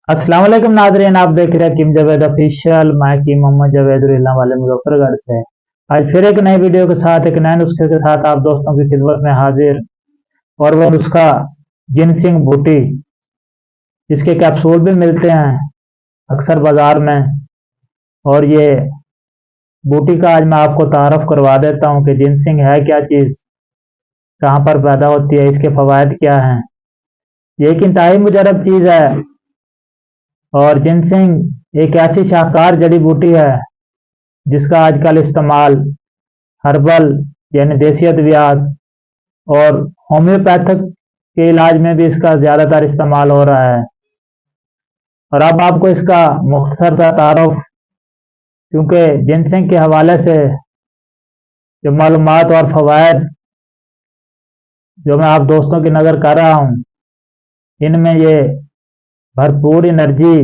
अस्सलाम वालेकुम नाज़रीन, आप देख रहे हैं किम जावेद ऑफिशियल। मैं की मोहम्मद जावेद वाले मुजफ्फरगढ़ से। आज फिर एक नई वीडियो के साथ एक नए नुस्खे के साथ आप दोस्तों की खिदमत में हाजिर। और वो नुस्खा जिनसिंग बूटी, जिसके कैप्सूल भी मिलते हैं अक्सर बाजार में। और ये बूटी का आज मैं आपको तारफ़ करवा देता हूँ कि जिनसिंग है क्या चीज़, कहाँ पर पैदा होती है, इसके फ़वाइद क्या हैं। ये एक इंतहाई मुजरब चीज़ है। और जिनसिंग एक ऐसी शाहकार जड़ी बूटी है जिसका आजकल इस्तेमाल हर्बल यानी देसी अद्वियात और होम्योपैथिक के इलाज में भी इसका ज़्यादातर इस्तेमाल हो रहा है। और अब आपको इसका मुख्तसर सा तारुफ, क्योंकि जिनसिंग के हवाले से जो मालूमात और फ़वाइद जो मैं आप दोस्तों की नज़र कर रहा हूँ, इनमें ये भरपूर एनर्जी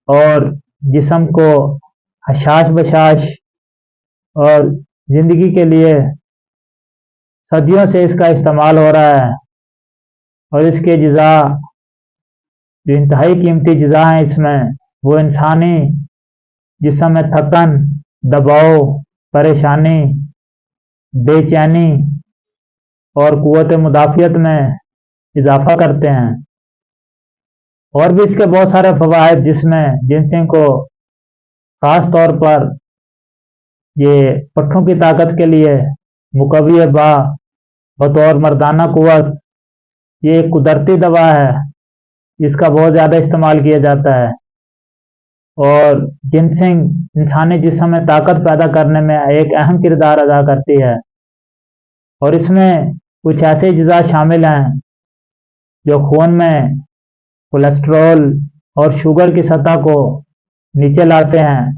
और जिस्म को हशाश बशाश और ज़िंदगी के लिए सदियों से इसका इस्तेमाल हो रहा है। और इसके जिज़ा जो इंतहाई कीमती जिज़ा हैं इसमें, वो इंसानी जिस्म में थकन, दबाव, परेशानी, बेचैनी और क़ुव्वत मुदाफ़ियत में इजाफ़ा करते हैं। और भी इसके बहुत सारे फ़वाइद, जिसमें जिनसिंग को ख़ास तौर पर ये पट्ठों की ताकत के लिए मुक़व्वी बा बतौर मर्दाना क़ुव्वत, ये एक कुदरती दवा है, इसका बहुत ज़्यादा इस्तेमाल किया जाता है। और जिनसिंग इंसानी जिस्म में ताकत पैदा करने में एक अहम किरदार अदा करती है। और इसमें कुछ ऐसे अज्जा शामिल हैं जो खून में कोलेस्ट्रॉल और शुगर की सतह को नीचे लाते हैं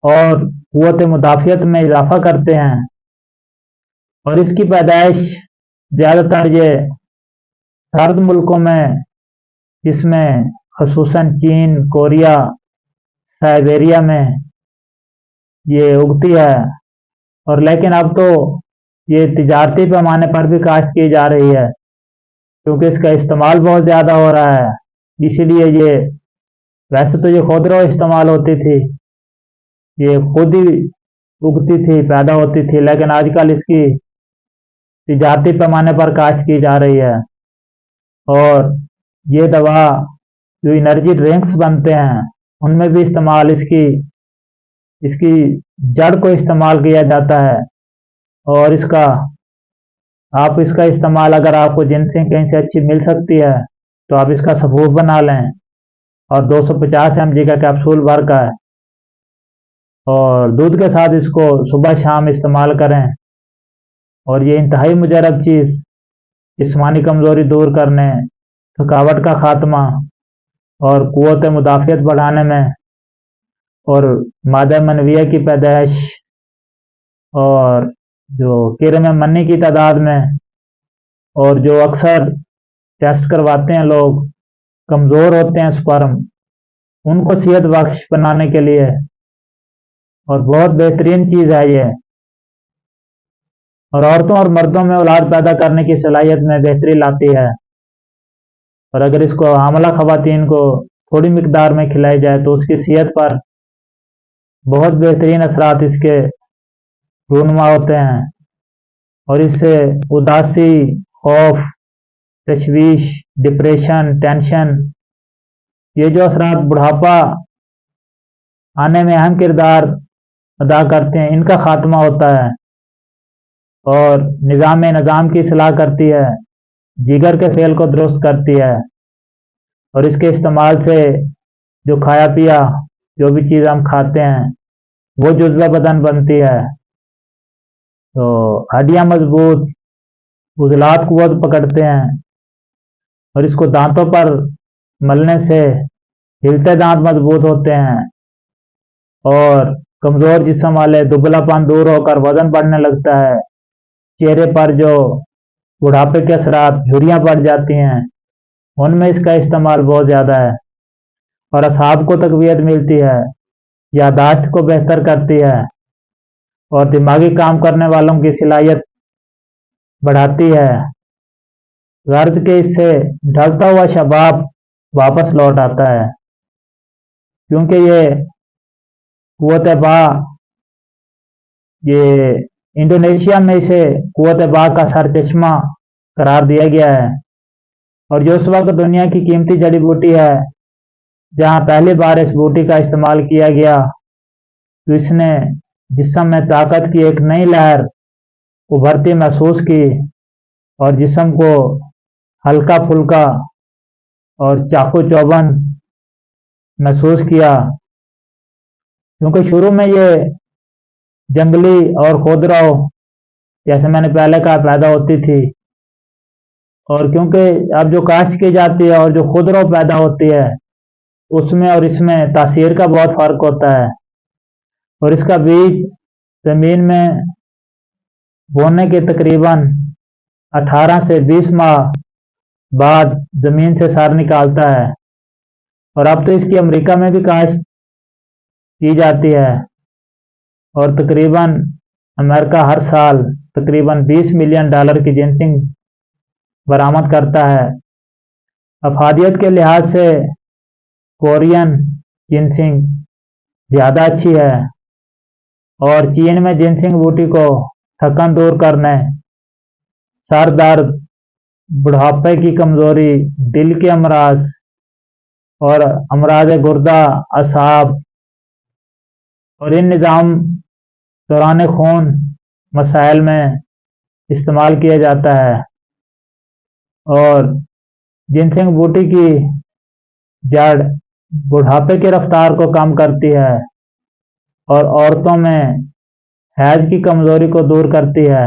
और क़ुव्वत मुदाफ़ियत में इजाफ़ा करते हैं। और इसकी पैदाइश ज़्यादातर ये सर्द मुल्कों में, जिसमें ख़ुसूसन चीन, कोरिया, साइबेरिया में ये उगती है। और लेकिन अब तो ये तिजारती पैमाने पर भी काश्त की जा रही है, क्योंकि इसका इस्तेमाल बहुत ज़्यादा हो रहा है। इसीलिए ये, वैसे तो ये खुदरो इस्तेमाल होती थी, ये खुद ही उगती थी, पैदा होती थी, लेकिन आजकल इसकी तिजारती पैमाने पर काश्त की जा रही है। और ये दवा जो एनर्जी ड्रिंक्स बनते हैं उनमें भी इस्तेमाल इसकी इसकी जड़ को इस्तेमाल किया जाता है। और आप इसका इस्तेमाल, अगर आपको जिनसिंग कहीं से अच्छी मिल सकती है तो आप इसका सफूफ बना लें। और 250 mg का कैप्सूल भर का है, और दूध के साथ इसको सुबह शाम इस्तेमाल करें। और ये इंतहाई मुजरब चीज़ जिस्मानी कमज़ोरी दूर करने, थकावट का ख़ात्मा और क़ुव्वत मुदाफ़ियत बढ़ाने में, और मादा मनविया की पैदाइश, और जो कीड़े में मनी की तादाद में, और जो अक्सर टेस्ट करवाते हैं लोग, कमज़ोर होते हैं स्पर्म, उनको सेहत बख्श बनाने के लिए। और बहुत बेहतरीन चीज़ है ये। और औरतों और मर्दों में औलाद पैदा करने की सलाहियत में बेहतरी लाती है। और अगर इसको हामला ख़वातीन को थोड़ी मिकदार में खिलाई जाए तो उसकी सेहत पर बहुत बेहतरीन असरात इसके रूनुमा होते हैं। और इससे उदासी, खौफ, तशवीश, डिप्रेशन, टेंशन, ये जो असरात बुढ़ापा आने में अहम किरदार अदा करते हैं, इनका ख़ात्मा होता है। और निज़ाम की इस्लाह करती है, जिगर के फेल को दुरुस्त करती है। और इसके इस्तेमाल से जो खाया पिया, जो भी चीज़ हम खाते हैं, वो जुज़्व बदन बनती है। तो हड्डियाँ मजबूत, उज़लात क़ुव्वत पकड़ते हैं। और इसको दांतों पर मलने से हिलते दांत मजबूत होते हैं। और कमज़ोर जिस्म वाले दुबलापन दूर होकर वज़न बढ़ने लगता है। चेहरे पर जो बुढ़ापे के असरात, झुर्रियाँ पड़ जाती हैं, उनमें इसका इस्तेमाल बहुत ज़्यादा है। और असाब को तक़वियत मिलती है, यादाश्त को बेहतर करती है, और दिमागी काम करने वालों की सलाहियत बढ़ाती है। गर्ज के इससे ढलता हुआ शबाब वापस लौट आता है, क्योंकि ये कुव्वत बा, ये इंडोनेशिया में इसे कुव्वत बा का सरचश्मा करार दिया गया है। और जो उस वक्त दुनिया की कीमती जड़ी बूटी है, जहां पहली बार इस बूटी का इस्तेमाल किया गया तो इसने जिस्म में ताकत की एक नई लहर उभरती महसूस की और जिस्म को हल्का फुल्का और चाकू चौबंद महसूस किया, क्योंकि शुरू में ये जंगली और खुदराव, जैसे मैंने पहले कहा, पैदा होती थी। और क्योंकि अब जो काश्त की जाती है और जो खुदराव पैदा होती है, उसमें और इसमें तासीर का बहुत फर्क होता है। और इसका बीज जमीन में बोने के तकरीबन 18 से 20 माह बाद जमीन से सर निकालता है। और अब तो इसकी अमेरिका में भी काश्त की जाती है और तकरीबन अमेरिका हर साल तकरीबन $20 मिलियन की जिनसिंग बरामद करता है। अफादियत के लिहाज से कोरियन जिनसिंग ज़्यादा अच्छी है और चीन में जिनसिंग बूटी को थकन दूर करने, सर दर्द, बुढ़ापे की कमजोरी, दिल के अमराज और अमराज गुर्दा, असाब और इन निज़ाम दौरान खून मसाइल में इस्तेमाल किया जाता है। और जिनसिंग बूटी की जड़ बुढ़ापे की रफ्तार को कम करती है और औरतों में हैज की कमजोरी को दूर करती है।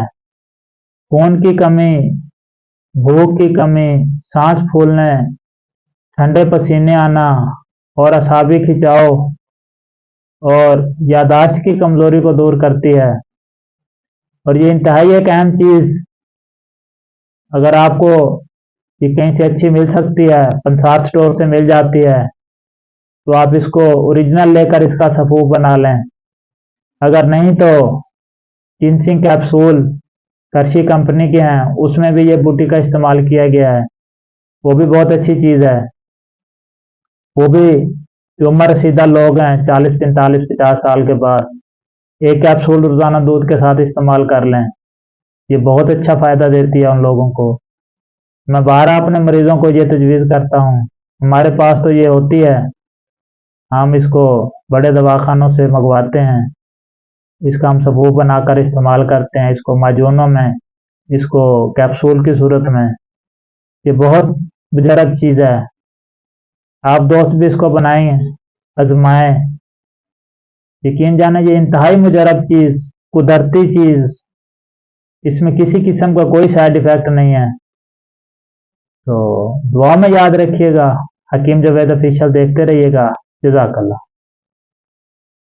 खून की कमी, भूख की कमी, सांस फूलने, ठंडे पसीने आना और असाबी खिंचाव और यादाश्त की कमजोरी को दूर करती है। और ये इंतहाई एक अहम चीज, अगर आपको ये कहीं से अच्छी मिल सकती है, पंसार स्टोर से मिल जाती है, तो आप इसको ओरिजिनल लेकर इसका सफूफ बना लें। अगर नहीं तो जिनसिंग कैप्सूल करशी कंपनी के हैं, उसमें भी ये बूटी का इस्तेमाल किया गया है, वो भी बहुत अच्छी चीज़ है। वो भी जो उम्र रसीदा लोग हैं 40, 45, 50 साल के बाद एक कैप्सूल रोजाना दूध के साथ इस्तेमाल कर लें, ये बहुत अच्छा फ़ायदा देती है उन लोगों को। मैं बाहर अपने मरीजों को ये तजवीज़ करता हूँ। हमारे पास तो ये होती है, हम इसको बड़े दवाखानों से मंगवाते हैं, इसका हम सबूत बनाकर इस्तेमाल करते हैं, इसको माजूनों में, इसको कैप्सूल की सूरत में। ये बहुत बुजुर्ग चीज़ है, आप दोस्त भी इसको बनाएं, आजमाएं। यकीन जाने ये इंतहाई मुजरब चीज़, कुदरती चीज़, इसमें किसी किस्म का कोई साइड इफेक्ट नहीं है। तो दुआ में याद रखिएगा। हकीम जावेद ऑफिशियल देखते रहिएगा। जज़ाकल्लाह।